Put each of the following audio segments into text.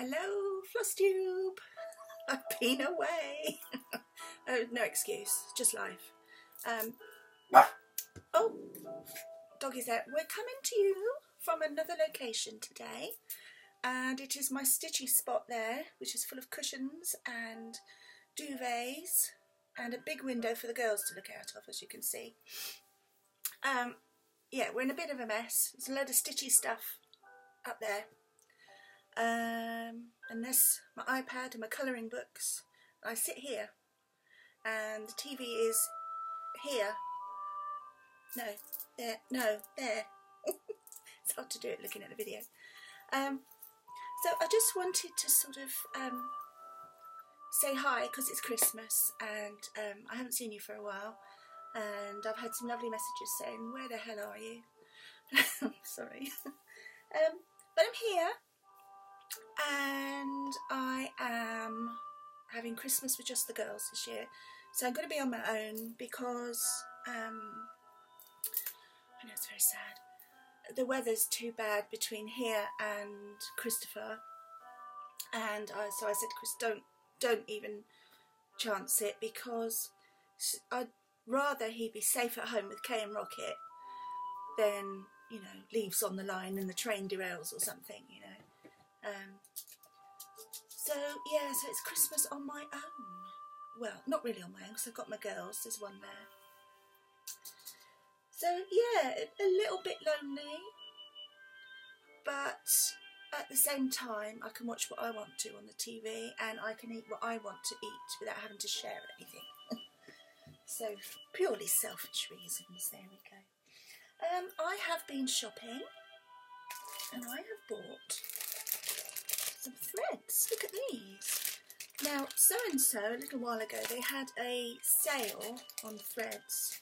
Hello, Flosstube. I've been away. Oh, no excuse, just life. Oh, doggy's out. We're coming to you from another location today, and it is my stitchy spot there, which is full of cushions and duvets and a big window for the girls to look out of, as you can see. Yeah, we're in a bit of a mess. There's a load of stitchy stuff up there. And this, my iPad and my colouring books. I sit here, and the TV is here. No, there, no, there. It's hard to do it looking at the video. So I just wanted to sort of say hi, because it's Christmas, and I haven't seen you for a while, and I've had some lovely messages saying, where the hell are you? Sorry. But I'm here, and I am having Christmas with just the girls this year. So I'm going to be on my own because I know it's very sad. The weather's too bad between here and Christopher, and so I said to Chris, don't even chance it, because I'd rather he be safe at home with Kay and Rocket than, you know, leaves on the line and the train derails or something, you know. So yeah, so it's Christmas on my own. Well, not really on my own, because I've got my girls. There's one there. So yeah, a little bit lonely, but at the same time I can watch what I want to on the TV, and I can eat what I want to eat without having to share anything. So purely selfish reasons, there we go. I have been shopping, and I have bought some threads. Look at these. Now, so-and-so, a little while ago, they had a sale on threads,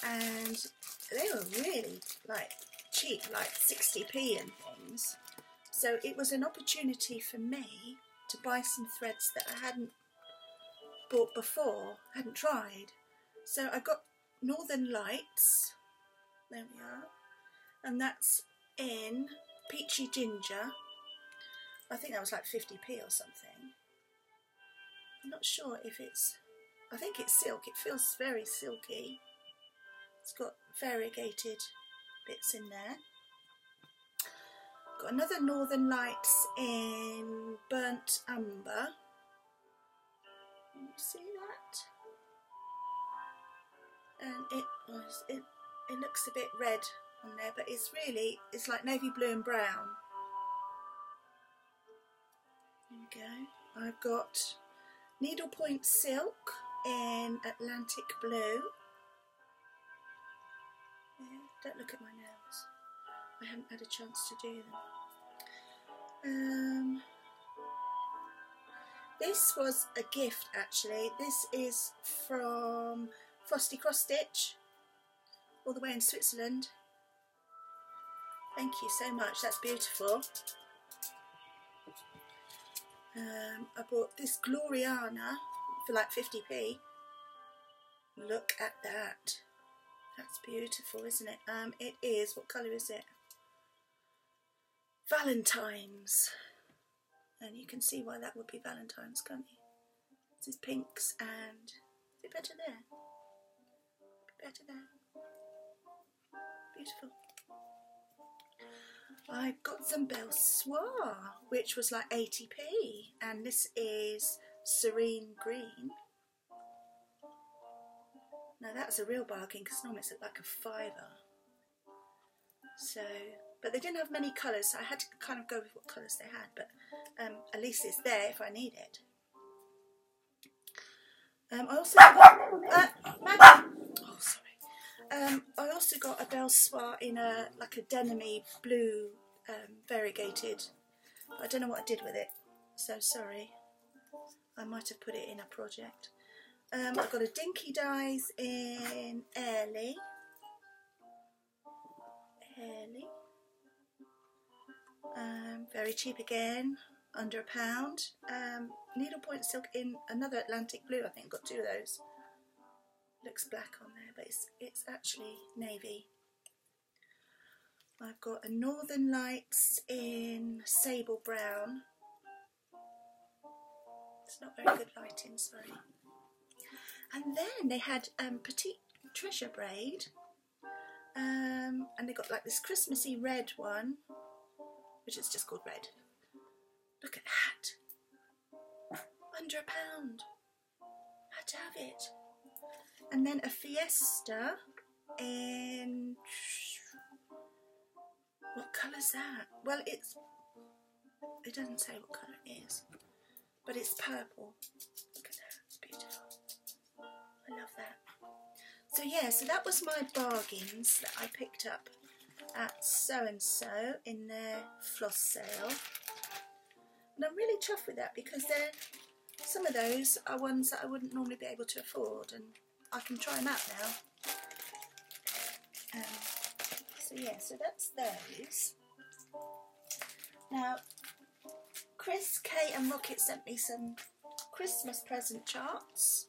and they were really, like, cheap, like 60p and things. So it was an opportunity for me to buy some threads that I hadn't bought before, hadn't tried. So I got Northern Lights, there we are, and that's in Peachy Ginger. I think that was like 50p or something. I'm not sure if it's, I think it's silk. It feels very silky. It's got variegated bits in there. Got another Northern Lights in Burnt Umber. Can you see that? And it looks a bit red on there, but it's like navy blue and brown. There we go. I've got Needlepoint Silk in Atlantic Blue. Yeah, don't look at my nails. I haven't had a chance to do them. This was a gift, actually. This is from Frosty Cross Stitch, all the way in Switzerland. Thank you so much, that's beautiful. I bought this Gloriana for like 50p. Look at that. That's beautiful, isn't it? It is, what colour is it? Valentine's. And you can see why that would be Valentine's, can't you? This is pinks and... is it better there? Better there. Beautiful. I got some Belle Soir, which was like 80p, and this is Serene Green. Now that's a real bargain, because normally it's like a £5. So, but they didn't have many colours, so I had to kind of go with what colours they had, but at least it's there if I need it. I also got... Maggie! Oh, sorry. I also got a Belle Soir in a denim-y blue variegated. I don't know what I did with it, so sorry. I might have put it in a project. I've got a Dinky Dyes in Airly. Very cheap again, under £1. Needlepoint Silk in another Atlantic Blue. I think I've got two of those. Looks black on there, but it's actually navy. I've got a Northern Lights in Sable Brown. It's not very good lighting, sorry. And then they had Petite Treasure braid, and they got like this Christmassy red one, which is just called red. Look at that, under £1. Had to have it. And then a Fiesta in, what colour's that? Well, it doesn't say what colour it is, but it's purple. Look at that, it's beautiful. I love that. So yeah, so that was my bargains that I picked up at So&So in their floss sale. And I'm really chuffed with that because some of those are ones that I wouldn't normally be able to afford, and I can try them out now. So yeah, so that's those. Now, Chris, Kay and Rocket sent me some Christmas present charts.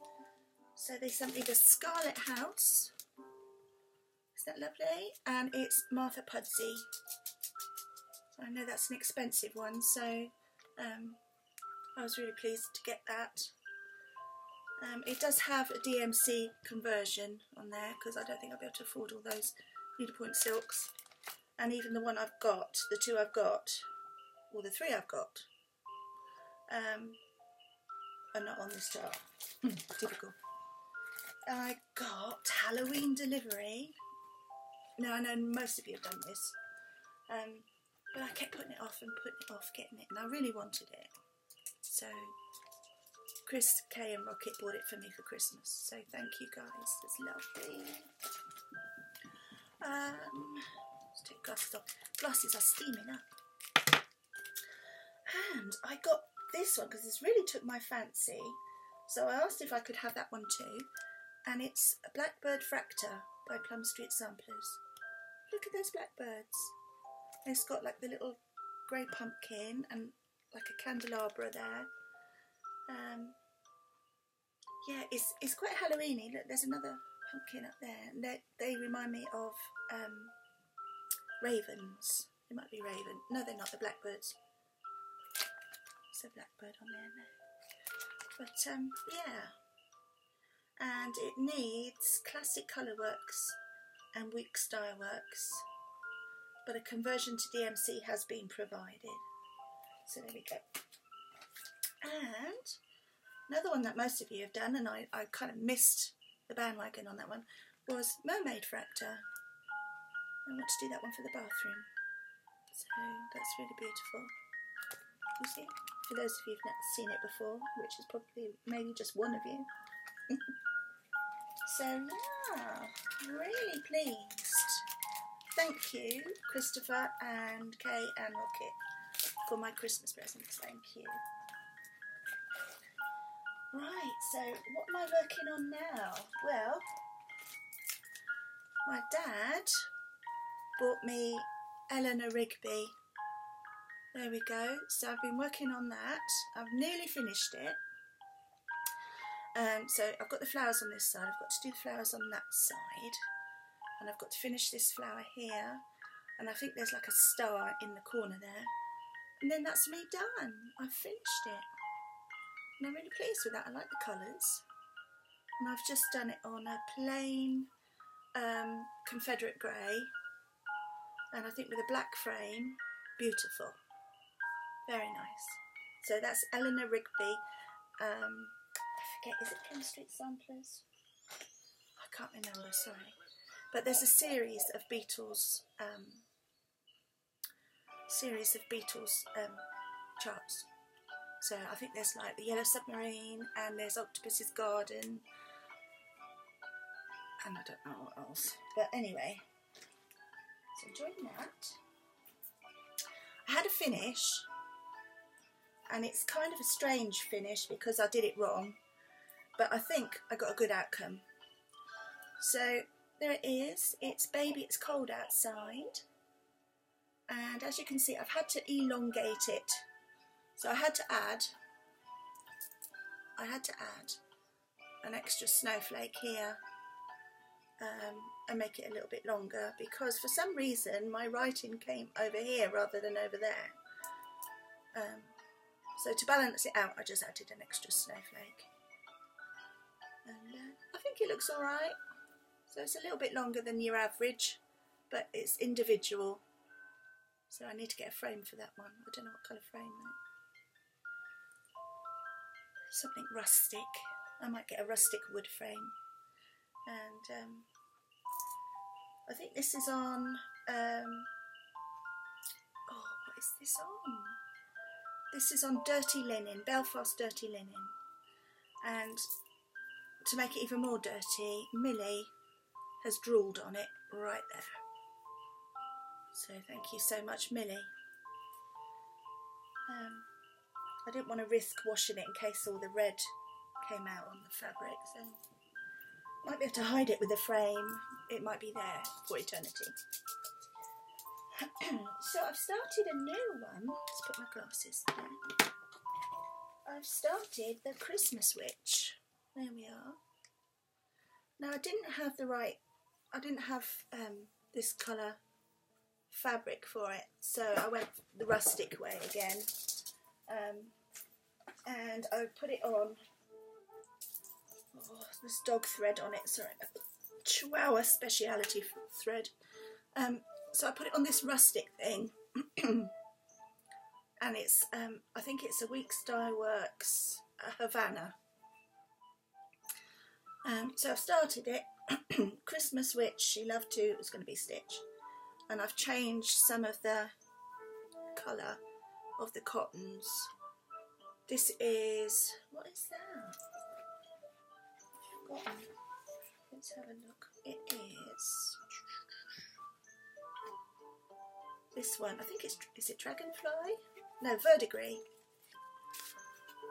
So they sent me the Scarlet House. Is that lovely? And it's Martha Pudsey. So I know that's an expensive one, so I was really pleased to get that. It does have a DMC conversion on there because I don't think I'll be able to afford all those needlepoint silks. And even the one I've got, the two I've got, or the three I've got, are not on this chart. Typical. I got Halloween Delivery. Now I know most of you have done this, but I kept putting it off and putting it off getting it, and I really wanted it. So Chris, Kay and Rocket bought it for me for Christmas, so thank you guys, it's lovely. Let's take glasses off. Glasses are steaming up. And I got this one because this really took my fancy, so I asked if I could have that one too. And it's a Blackbird Fractor by Plum Street Samplers. Look at those blackbirds. It's got like the little grey pumpkin and like a candelabra there. Yeah, it's quite Halloweeny. Look, there's another pumpkin up there. And they remind me of ravens. It might be raven. No, they're not. They're blackbirds. There's a blackbird on there now. But yeah. And it needs classic colourworks and weak style works, but a conversion to DMC has been provided. So there we go. And another one that most of you have done, and I kind of missed the bandwagon on that one, was Mermaid Fractor. I want to do that one for the bathroom. So that's really beautiful. You see? For those of you who've not seen it before, which is probably maybe just one of you. So yeah, really pleased. Thank you, Christopher and Kay and Rocket, for my Christmas presents. Thank you. Right, so what am I working on now? Well, my dad bought me Eleanor Rigby. There we go. So I've been working on that. I've nearly finished it. So I've got the flowers on this side, I've got to do the flowers on that side, and I've got to finish this flower here, and I think there's like a star in the corner there, and then that's me done. I've finished it, and I'm really pleased with that. I like the colours, and I've just done it on a plain Confederate grey, and I think with a black frame. Beautiful, very nice. So that's Eleanor Rigby. Is it Plum Street Samplers? I can't remember, sorry. But there's a series of Beatles charts. So I think there's like the Yellow Submarine, and there's Octopus's Garden, and I don't know what else. But anyway, so enjoying that. I had a finish, and it's kind of a strange finish because I did it wrong. But I think I got a good outcome. So there it is. It's Baby It's Cold Outside. And as you can see, I've had to elongate it. So I had to add an extra snowflake here and make it a little bit longer, because for some reason my writing came over here rather than over there. So to balance it out, I just added an extra snowflake. And I think it looks alright. So it's a little bit longer than your average, but it's individual. So I need to get a frame for that one. I don't know what colour frame though. Something rustic. I might get a rustic wood frame. And I think this is on, oh, what is this on? This is on dirty linen, Belfast dirty linen. And to make it even more dirty, Millie has drooled on it right there. So thank you so much, Millie. I didn't want to risk washing it in case all the red came out on the fabric, so might be able to hide it with a frame. It might be there for eternity. So I've started a new one. Let's put my glasses there. I've started the Christmas Witch. There we are. Now I didn't have this colour fabric for it, so I went the rustic way again. And I put it on, oh, there's dog thread on it, sorry, Chihuahua speciality thread. So I put it on this rustic thing, and it's, I think it's a Weeks Dye Works Havana. So I've started it. Christmas Witch, she loved to, it was going to be Stitch. And I've changed some of the colour of the cottons. This is, what is that? I've forgotten. Let's have a look. It is this one. I think it's, is it Dragonfly? No, Verdigris.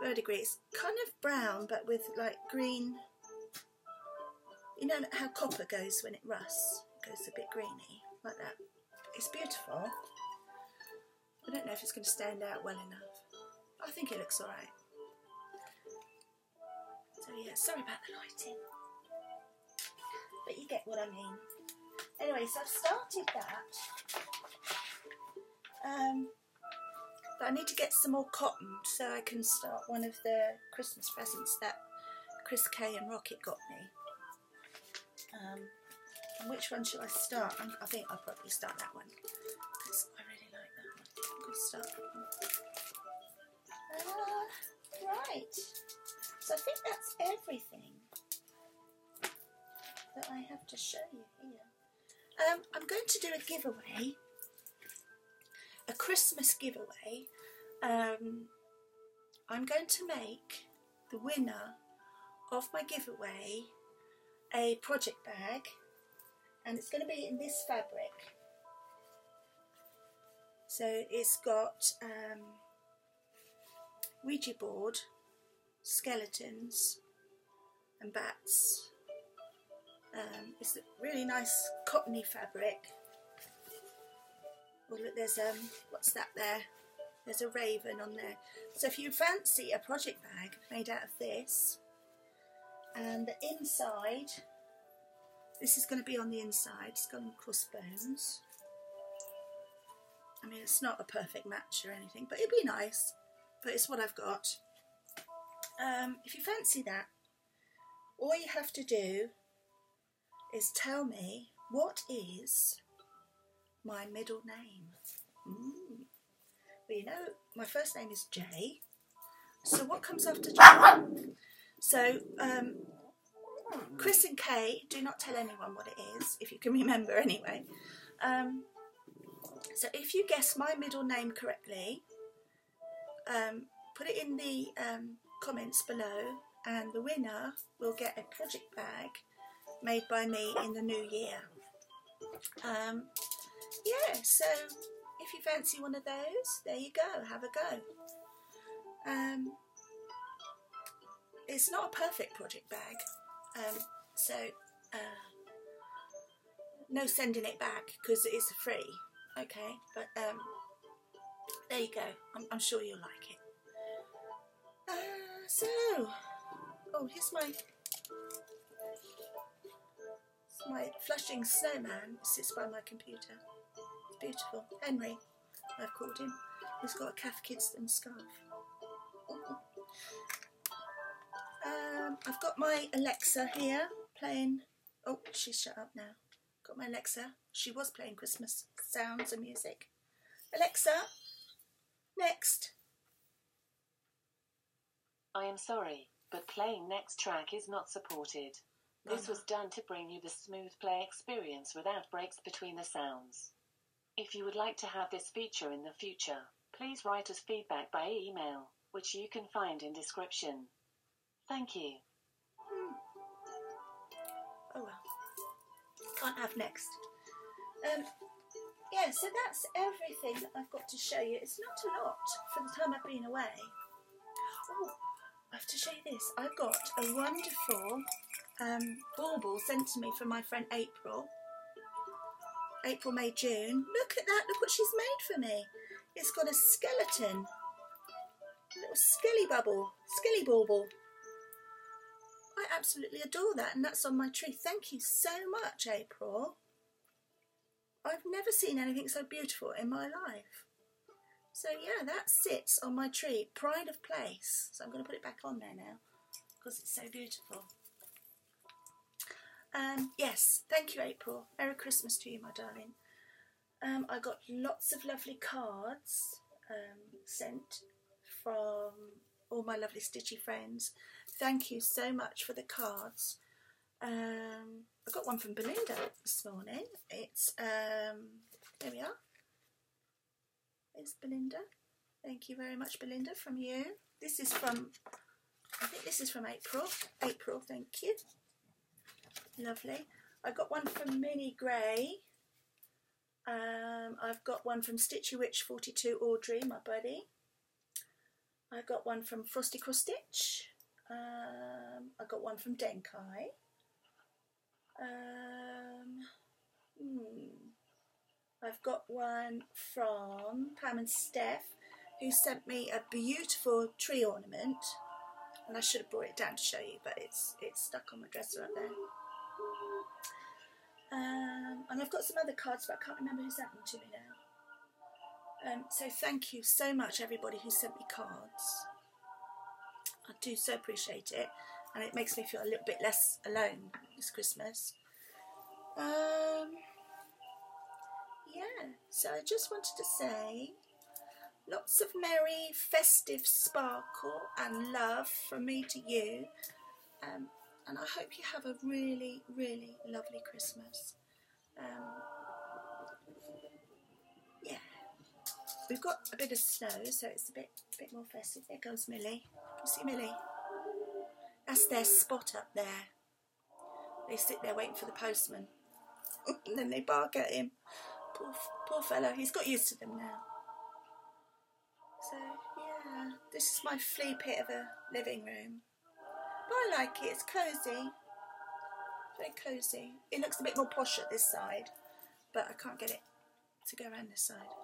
Verdigris. It's kind of brown, but with like green. You know how copper goes when it rusts? It goes a bit greeny, like that. It's beautiful. I don't know if it's going to stand out well enough. I think it looks alright. So yeah, sorry about the lighting. But you get what I mean. Anyway, so I've started that. But I need to get some more cotton so I can start one of the Christmas presents that Chris Kay and Rocket got me. And which one should I start? I think I'll probably start that one because I really like that one. I'm going to start that one. Right. So I think that's everything that I have to show you here. I'm going to do a giveaway, a Christmas giveaway. I'm going to make the winner of my giveaway a project bag, and it's going to be in this fabric. So it's got Ouija board, skeletons and bats. It's a really nice cottony fabric. Oh look, there's what's that there? There's a raven on there. So if you fancy a project bag made out of this, and the inside, this is going to be on the inside, skull and crossbones. I mean, it's not a perfect match or anything, but it'd be nice. But it's what I've got. If you fancy that, all you have to do is tell me what is my middle name. Well, you know, my first name is Jay. So what comes after Jay? So, Chris and Kay, do not tell anyone what it is, if you can remember anyway. So if you guess my middle name correctly, put it in the comments below, and the winner will get a project bag made by me in the new year. Yeah, so if you fancy one of those, there you go, have a go. It's not a perfect project bag, so no sending it back because it's free, okay, but there you go, I'm sure you'll like it. So, oh, here's my flushing snowman. It sits by my computer. It's beautiful. Henry, I've called him. He's got a Cath Kidston scarf. I've got my Alexa here playing. Oh, she's shut up now. Got my Alexa. She was playing Christmas sounds and music. Alexa, next. I am sorry, but playing next track is not supported. This was done to bring you the smooth play experience without breaks between the sounds. If you would like to have this feature in the future, please write us feedback by email, which you can find in description. Thank you. Oh well. Can't have next. Yeah, so that's everything that I've got to show you. It's not a lot for the time I've been away. Oh, I have to show you this. I've got a wonderful bauble sent to me from my friend April. April, May, June. Look at that. Look what she's made for me. It's got a skeleton. A little skelly bauble. I absolutely adore that, and that's on my tree. Thank you so much, April. I've never seen anything so beautiful in my life. So yeah, that sits on my tree, pride of place. So I'm going to put it back on there now because it's so beautiful. Yes, thank you, April. Merry Christmas to you, my darling. I got lots of lovely cards sent from all my lovely stitchy friends. Thank you so much for the cards. I got one from Belinda this morning. It's there we are. It's Belinda. Thank you very much, Belinda, from you. This is from, I think this is from April. April, thank you. Lovely. I got one from Minnie Gray. I've got one from Stitchy Witch 42 Audrey, my buddy. I got one from Frosty Cross Stitch. I got one from Denkai. I've got one from Pam and Steph, who sent me a beautiful tree ornament, and I should have brought it down to show you, but it's stuck on my dresser up there. And I've got some other cards, but I can't remember who sent them to me now. So thank you so much, everybody who sent me cards. I do so appreciate it, and it makes me feel a little bit less alone this Christmas. Yeah, so I just wanted to say lots of merry, festive sparkle and love from me to you, and I hope you have a really, really lovely Christmas. Yeah, we've got a bit of snow, so it's a bit more festive. There goes Millie. You see Millie? That's their spot up there. They sit there waiting for the postman, and then they bark at him. Poor fellow, he's got used to them now. So yeah, this is my flea pit of a living room. But I like it, it's cosy. Very cosy. It looks a bit more posh at this side, but I can't get it to go around this side.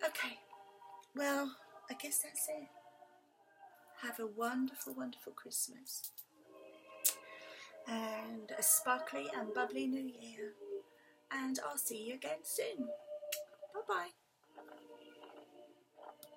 Okay, well, I guess that's it. Have a wonderful, wonderful Christmas. And a sparkly and bubbly New Year. And I'll see you again soon. Bye-bye.